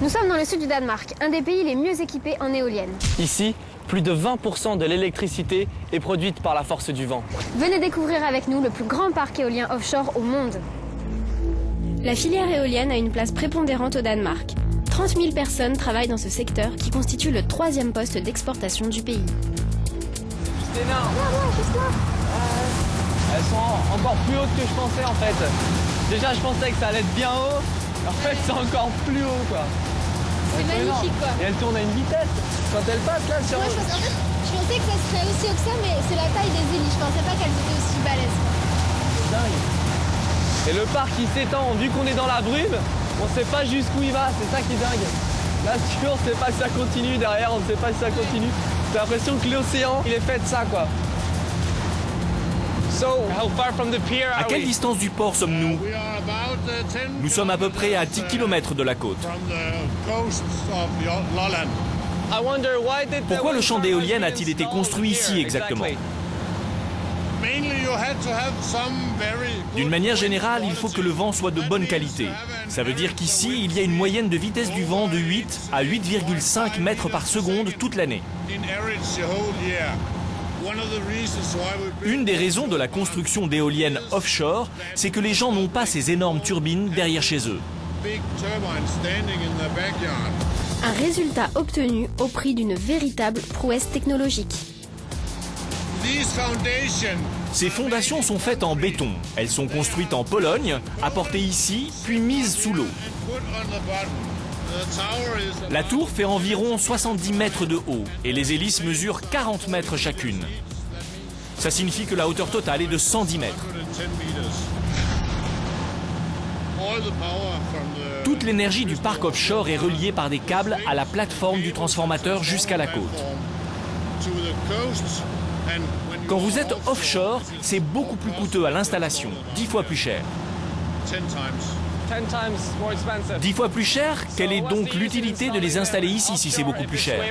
Nous sommes dans le sud du Danemark, un des pays les mieux équipés en éoliennes. Ici, plus de 20% de l'électricité est produite par la force du vent. Venez découvrir avec nous le plus grand parc éolien offshore au monde. La filière éolienne a une place prépondérante au Danemark. 30 000 personnes travaillent dans ce secteur qui constitue le 3e poste d'exportation du pays. C'est énorme. Elles sont encore plus hautes que je pensais en fait. Déjà je pensais que ça allait être bien haut, en fait c'est encore plus haut quoi. C'est magnifique quoi. Et elle tourne à une vitesse. Quand elle passe là sur... Moi, je pensais que ça serait aussi haut que ça, mais c'est la taille des hélices. Je pensais pas qu'elles étaient aussi balèzes. C'est dingue. Et le parc il s'étend, vu qu'on est dans la brume, on sait pas jusqu'où il va, c'est ça qui est dingue. Là on sait pas si ça continue, derrière on sait pas si ça continue. J'ai l'impression que l'océan il est fait de ça quoi. À quelle distance du port sommes-nous? Nous sommes à peu près à 10 km de la côte. Pourquoi le champ d'éoliennes a-t-il été construit ici exactement? D'une manière générale, il faut que le vent soit de bonne qualité. Ça veut dire qu'ici, il y a une moyenne de vitesse du vent de 8 à 8,5 mètres par seconde toute l'année. Une des raisons de la construction d'éoliennes offshore, c'est que les gens n'ont pas ces énormes turbines derrière chez eux. Un résultat obtenu au prix d'une véritable prouesse technologique. Ces fondations sont faites en béton. Elles sont construites en Pologne, apportées ici, puis mises sous l'eau. La tour fait environ 70 mètres de haut et les hélices mesurent 40 mètres chacune. Ça signifie que la hauteur totale est de 110 mètres. Toute l'énergie du parc offshore est reliée par des câbles à la plateforme du transformateur jusqu'à la côte. Quand vous êtes offshore, c'est beaucoup plus coûteux à l'installation, 10 fois plus cher. 10 fois plus cher? Quelle est donc l'utilité de les installer ici si c'est beaucoup plus cher?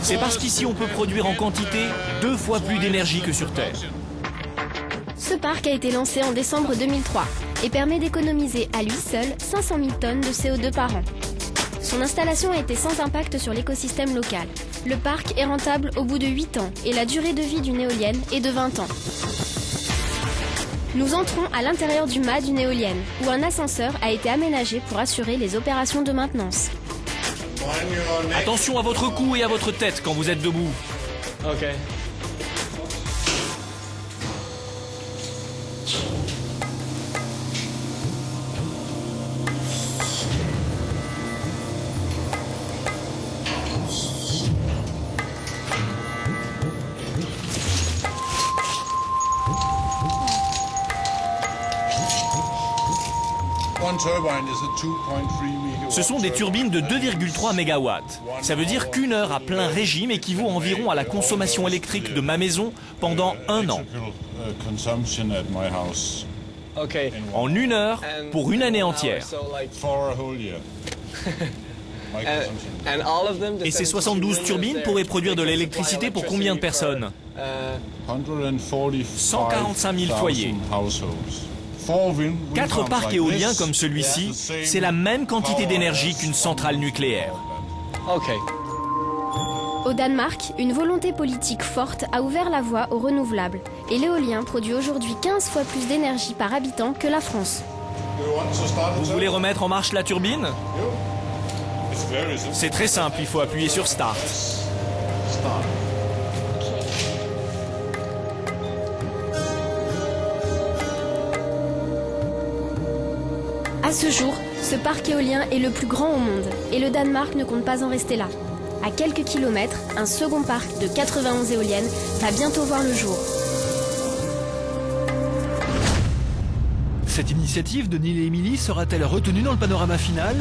C'est parce qu'ici on peut produire en quantité 2 fois plus d'énergie que sur Terre. Ce parc a été lancé en décembre 2003 et permet d'économiser à lui seul 500 000 tonnes de CO2 par an. Son installation a été sans impact sur l'écosystème local. Le parc est rentable au bout de 8 ans et la durée de vie d'une éolienne est de 20 ans. Nous entrons à l'intérieur du mât d'une éolienne, où un ascenseur a été aménagé pour assurer les opérations de maintenance. Attention à votre cou et à votre tête quand vous êtes debout. Ok. Ce sont des turbines de 2,3 MW. Ça veut dire qu'1 heure à plein régime équivaut environ à la consommation électrique de ma maison pendant 1 an. Ok. En 1 heure pour une année entière. Et ces 72 turbines pourraient produire de l'électricité pour combien de personnes? 145 000 foyers. 4 parcs éoliens comme celui-ci, c'est la même quantité d'énergie qu'une centrale nucléaire. Ok. Au Danemark, une volonté politique forte a ouvert la voie aux renouvelables. Et l'éolien produit aujourd'hui 15 fois plus d'énergie par habitant que la France. Vous voulez remettre en marche la turbine? C'est très simple, il faut appuyer sur Start. À ce jour, ce parc éolien est le plus grand au monde et le Danemark ne compte pas en rester là. À quelques kilomètres, un second parc de 91 éoliennes va bientôt voir le jour. Cette initiative de Neil et Emily sera-t-elle retenue dans le panorama final?